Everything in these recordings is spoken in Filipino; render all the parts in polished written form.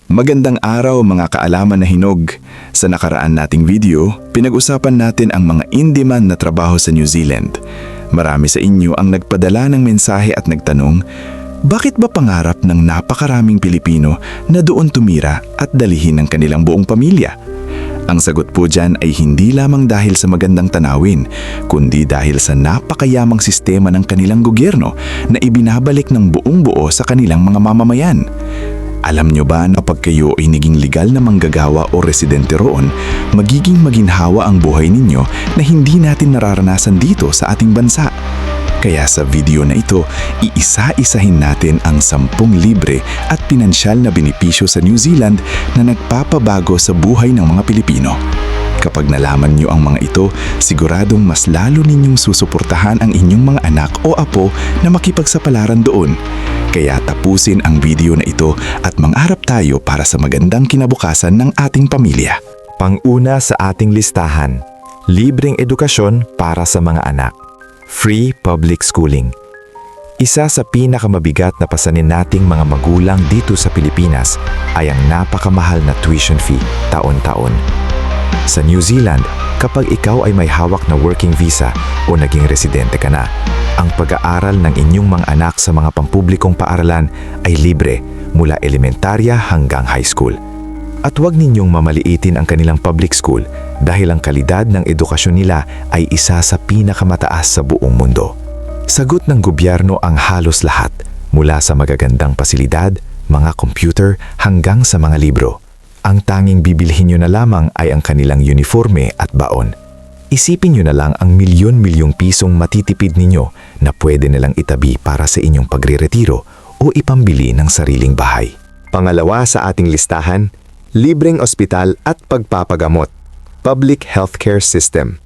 Magandang araw mga kaalaman na hinog. Sa nakaraan nating video, pinag-usapan natin ang mga in-demand na trabaho sa New Zealand. Marami sa inyo ang nagpadala ng mensahe at nagtanong, bakit ba pangarap ng napakaraming Pilipino na doon tumira at dalihin ang kanilang buong pamilya? Ang sagot po dyan ay hindi lamang dahil sa magandang tanawin, kundi dahil sa napakayamang sistema ng kanilang gobyerno na ibinabalik ng buong buo sa kanilang mga mamamayan. Alam nyo ba na pag kayo ay naging legal na manggagawa o residente roon, magiging maginhawa ang buhay ninyo na hindi natin nararanasan dito sa ating bansa? Kaya sa video na ito, iisa-isahin natin ang 10 libre at pinansyal na benepisyo sa New Zealand na nagpapabago sa buhay ng mga Pilipino. Kapag nalaman nyo ang mga ito, siguradong mas lalo ninyong susuportahan ang inyong mga anak o apo na makipagsapalaran doon. Kaya tapusin ang video na ito at mangarap tayo para sa magandang kinabukasan ng ating pamilya. Pang-una sa ating listahan, libreng edukasyon para sa mga anak. Free public schooling. Isa sa pinakamabigat na pasanin nating mga magulang dito sa Pilipinas ay ang napakamahal na tuition fee taon-taon. Sa New Zealand, kapag ikaw ay may hawak na working visa o naging residente ka na, ang pag-aaral ng inyong mga anak sa mga pampublikong paaralan ay libre mula elementarya hanggang high school. At huwag ninyong mamaliitin ang kanilang public school dahil ang kalidad ng edukasyon nila ay isa sa pinakamataas sa buong mundo. Sagot ng gobyerno ang halos lahat, mula sa magagandang pasilidad, mga computer hanggang sa mga libro. Ang tanging bibilhin nyo na lamang ay ang kanilang uniforme at baon. Isipin nyo na lang ang milyon-milyong pisong matitipid ninyo na pwede nilang itabi para sa inyong pagre-retiro o ipambili ng sariling bahay. Pangalawa sa ating listahan, libreng ospital at pagpapagamot. Public healthcare system.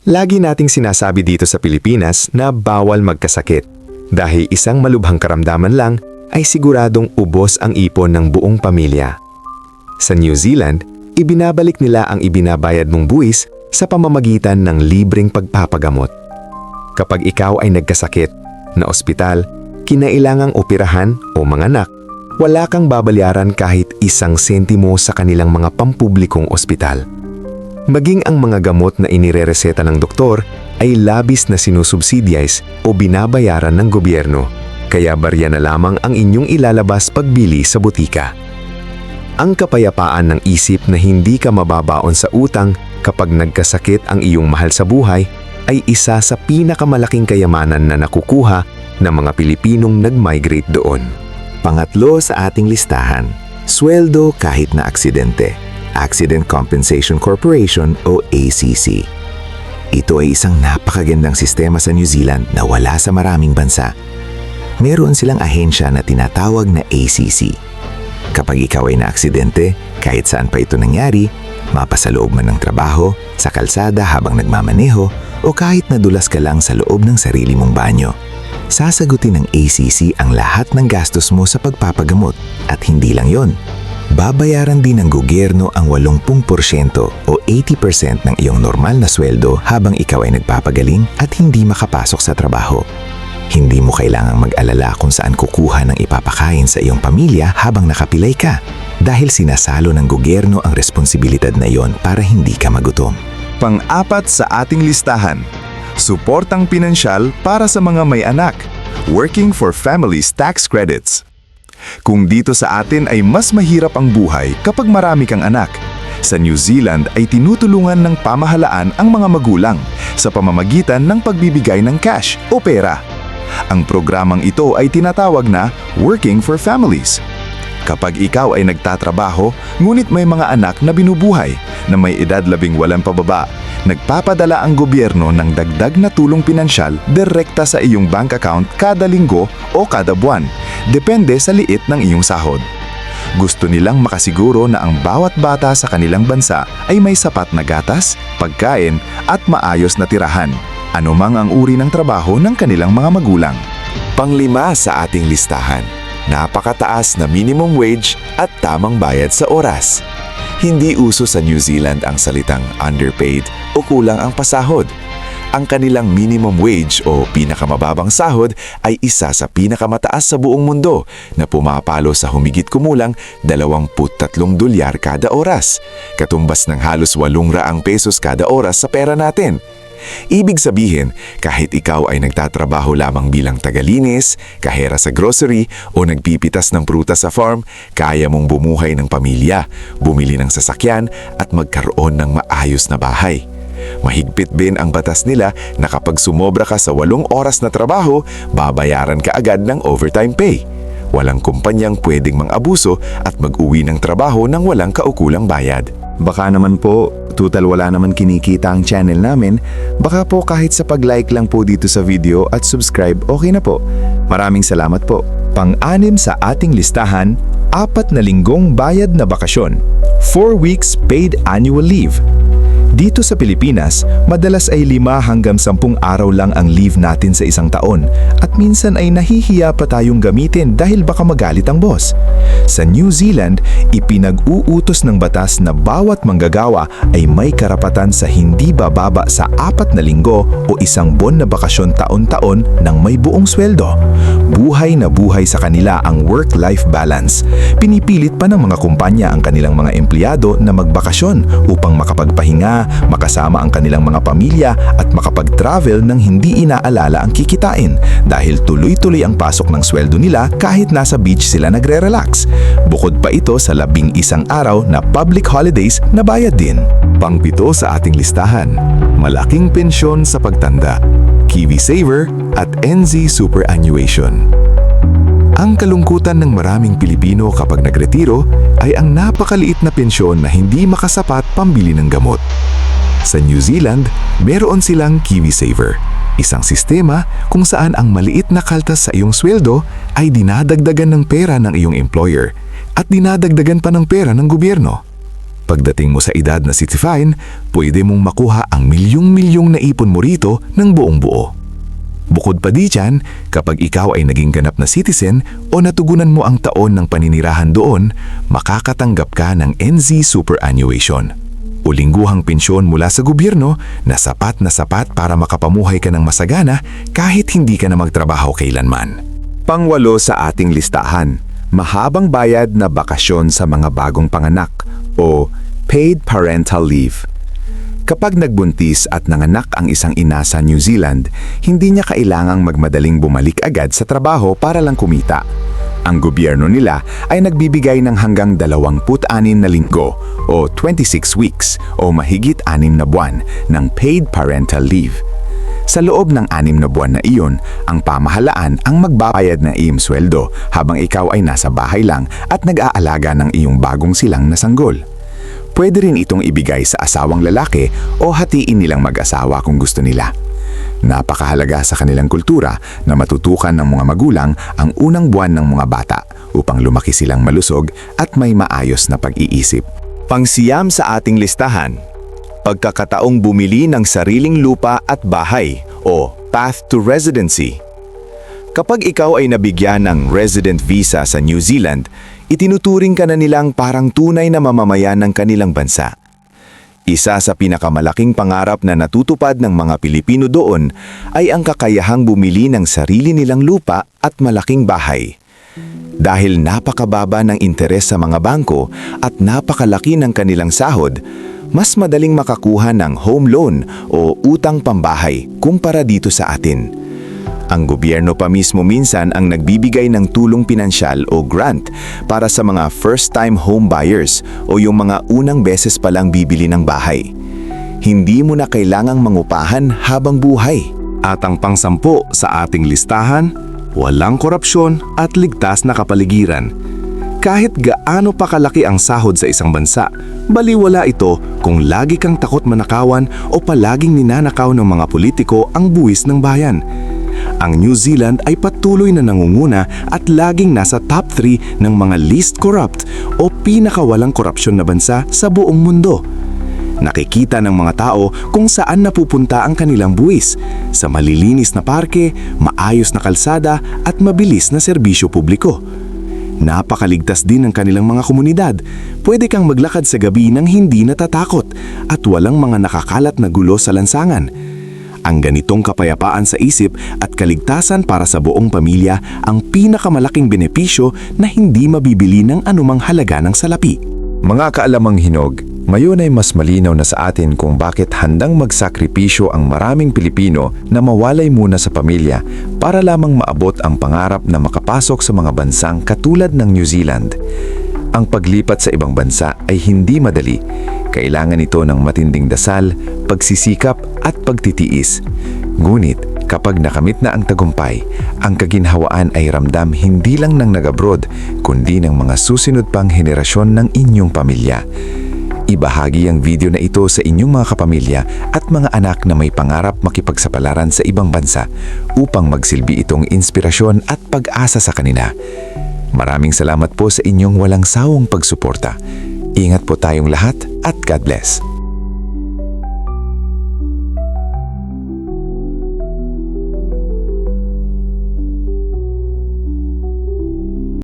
Lagi nating sinasabi dito sa Pilipinas na bawal magkasakit dahil isang malubhang karamdaman lang ay siguradong ubos ang ipon ng buong pamilya. Sa New Zealand, ibinabalik nila ang ibinabayad mong buwis sa pamamagitan ng libreng pagpapagamot. Kapag ikaw ay nagkasakit na ospital, kinailangang operahan o manganak, wala kang babayaran kahit 1 sentimo sa kanilang mga pampublikong ospital. Maging ang mga gamot na inirereseta ng doktor ay labis na sinusubsidize o binabayaran ng gobyerno, kaya barya na lamang ang inyong ilalabas pagbili sa butika. Ang kapayapaan ng isip na hindi ka mababaon sa utang kapag nagkasakit ang iyong mahal sa buhay ay isa sa pinakamalaking kayamanan na nakukuha ng mga Pilipinong nag-migrate doon. Pangatlo sa ating listahan, sweldo kahit na aksidente. Accident Compensation Corporation o ACC. Ito ay isang napakagandang sistema sa New Zealand na wala sa maraming bansa. Meron silang ahensya na tinatawag na ACC. Kapag ikaw ay naaksidente, kahit saan pa ito nangyari, mapasaloob man ng trabaho, sa kalsada habang nagmamaneho, o kahit nadulas ka lang sa loob ng sarili mong banyo, sasagutin ng ACC ang lahat ng gastos mo sa pagpapagamot. At hindi lang yon, babayaran din ng gobyerno ang 80% o 80% ng iyong normal na sweldo habang ikaw ay nagpapagaling at hindi makapasok sa trabaho. Hindi mo kailangang mag-alala kung saan kukuha ng ipapakain sa iyong pamilya habang nakapilay ka dahil sinasalo ng gobyerno ang responsibilidad na iyon para hindi ka magutom. Pang-apat sa ating listahan, suportang pinansyal para sa mga may anak. Working for Families Tax Credits. Kung dito sa atin ay mas mahirap ang buhay kapag marami kang anak, sa New Zealand ay tinutulungan ng pamahalaan ang mga magulang sa pamamagitan ng pagbibigay ng cash o pera. Ang programang ito ay tinatawag na Working for Families. Kapag ikaw ay nagtatrabaho, ngunit may mga anak na binubuhay na may edad 18 pababa, nagpapadala ang gobyerno ng dagdag na tulong pinansyal direkta sa iyong bank account kada linggo o kada buwan, depende sa liit ng iyong sahod. Gusto nilang makasiguro na ang bawat bata sa kanilang bansa ay may sapat na gatas, pagkain at maayos na tirahan, anumang ang uri ng trabaho ng kanilang mga magulang. Panglima sa ating listahan, napakataas na minimum wage at tamang bayad sa oras. Hindi uso sa New Zealand ang salitang underpaid o kulang ang pasahod. Ang kanilang minimum wage o pinakamababang sahod ay isa sa pinakamataas sa buong mundo na pumapalo sa humigit kumulang 23 dolyar kada oras, katumbas ng halos 800 pesos kada oras sa pera natin. Ibig sabihin, kahit ikaw ay nagtatrabaho lamang bilang tagalinis, kahera sa grocery o nagpipitas ng prutas sa farm, kaya mong bumuhay ng pamilya, bumili ng sasakyan at magkaroon ng maayos na bahay. Mahigpit din ang batas nila na kapag sumobra ka sa 8 oras na trabaho, babayaran ka agad ng overtime pay. Walang kumpanyang pwedeng mang-abuso at mag-uwi ng trabaho nang walang kaukulang bayad. Baka naman po, total wala naman kinikita ang channel namin, baka po kahit sa pag-like lang po dito sa video at subscribe, okay na po. Maraming salamat po. Pang-anim sa ating listahan, 4 na linggong bayad na bakasyon. 4 weeks paid annual leave. Dito sa Pilipinas, madalas ay 5 hanggang 10 araw lang ang leave natin sa isang taon at minsan ay nahihiya pa tayong gamitin dahil baka magalit ang boss. Sa New Zealand, ipinag-uutos ng batas na bawat manggagawa ay may karapatan sa hindi bababa sa 4 na linggo o 1 buwan na bakasyon taon-taon ng may buong sweldo. Buhay na buhay sa kanila ang work-life balance. Pinipilit pa ng mga kumpanya ang kanilang mga empleyado na magbakasyon upang makapagpahinga, makasama ang kanilang mga pamilya at makapag-travel nang hindi inaalala ang kikitain dahil tuloy-tuloy ang pasok ng sweldo nila kahit nasa beach sila nagre-relax. Bukod pa ito sa 11 araw na public holidays na bayad din. Pang-7 sa ating listahan, malaking pensyon sa pagtanda, KiwiSaver at NZ Superannuation. Ang kalungkutan ng maraming Pilipino kapag nagretiro ay ang napakaliit na pensyon na hindi makasapat pambili ng gamot. Sa New Zealand, meron silang KiwiSaver, isang sistema kung saan ang maliit na kaltas sa iyong sweldo ay dinadagdagan ng pera ng iyong employer at dinadagdagan pa ng pera ng gobyerno. Pagdating mo sa edad na 65, pwede mong makuha ang milyong-milyong na ipon mo rito ng buong buo. Bukod pa di dyan, kapag ikaw ay naging ganap na citizen o natugunan mo ang taon ng paninirahan doon, makakatanggap ka ng NZ Superannuation o lingguhang pensyon mula sa gobyerno na sapat para makapamuhay ka ng masagana kahit hindi ka na magtrabaho kailanman. Pang-8 sa ating listahan, mahabang bayad na bakasyon sa mga bagong panganak o paid parental leave. Kapag nagbuntis at nanganak ang isang ina sa New Zealand, hindi niya kailangang magmadaling bumalik agad sa trabaho para lang kumita. Ang gobyerno nila ay nagbibigay ng hanggang 26 na linggo o 26 weeks o mahigit 6 na buwan ng paid parental leave. Sa loob ng 6 na buwan na iyon, ang pamahalaan ang magbabayad ng iyong sweldo habang ikaw ay nasa bahay lang at nag-aalaga ng iyong bagong silang na sanggol. Pwede rin itong ibigay sa asawang lalaki o hatiin nilang mag-asawa kung gusto nila. Napakahalaga sa kanilang kultura na matutukan ng mga magulang ang unang buwan ng mga bata upang lumaki silang malusog at may maayos na pag-iisip. Pang-9 sa ating listahan, pagkakataong bumili ng sariling lupa at bahay o path to residency. Kapag ikaw ay nabigyan ng resident visa sa New Zealand, itinuturing ka na nilang parang tunay na mamamayan ng kanilang bansa. Isa sa pinakamalaking pangarap na natutupad ng mga Pilipino doon ay ang kakayahang bumili ng sarili nilang lupa at malaking bahay. Dahil napakababa ng interes sa mga bangko at napakalaki ng kanilang sahod, mas madaling makakuha ng home loan o utang pambahay kumpara dito sa atin. Ang gobyerno pa mismo minsan ang nagbibigay ng tulong pinansyal o grant para sa mga first-time home buyers o yung mga unang beses palang bibili ng bahay. Hindi mo na kailangang mangupahan habang buhay. At ang pang-10 sa ating listahan, walang korupsyon at ligtas na kapaligiran. Kahit gaano pa kalaki ang sahod sa isang bansa, baliwala ito kung lagi kang takot manakawan o palaging ninanakaw ng mga politiko ang buwis ng bayan. Ang New Zealand ay patuloy na nangunguna at laging nasa top 3 ng mga least corrupt o pinakawalang korupsyon na bansa sa buong mundo. Nakikita ng mga tao kung saan napupunta ang kanilang buwis, sa malilinis na parke, maayos na kalsada at mabilis na serbisyo publiko. Napakaligtas din ng kanilang mga komunidad. Pwede kang maglakad sa gabi nang hindi natatakot at walang mga nakakalat na gulo sa lansangan. Ang ganitong kapayapaan sa isip at kaligtasan para sa buong pamilya ang pinakamalaking benepisyo na hindi mabibili ng anumang halaga ng salapi. Mga kaalamang hinog, ngayon ay mas malinaw na sa atin kung bakit handang magsakripisyo ang maraming Pilipino na mawalay muna sa pamilya para lamang maabot ang pangarap na makapasok sa mga bansang katulad ng New Zealand. Ang paglipat sa ibang bansa ay hindi madali. Kailangan ito ng matinding dasal, pagsisikap at pagtitiis. Ngunit kapag nakamit na ang tagumpay, ang kaginhawaan ay ramdam hindi lang ng nag-abroad, kundi ng mga susunod pang henerasyon ng inyong pamilya. Ibahagi ang video na ito sa inyong mga kapamilya at mga anak na may pangarap makipagsapalaran sa ibang bansa upang magsilbi itong inspirasyon at pag-asa sa kanila. Maraming salamat po sa inyong walang sawang pagsuporta. Ingat po tayong lahat at God bless.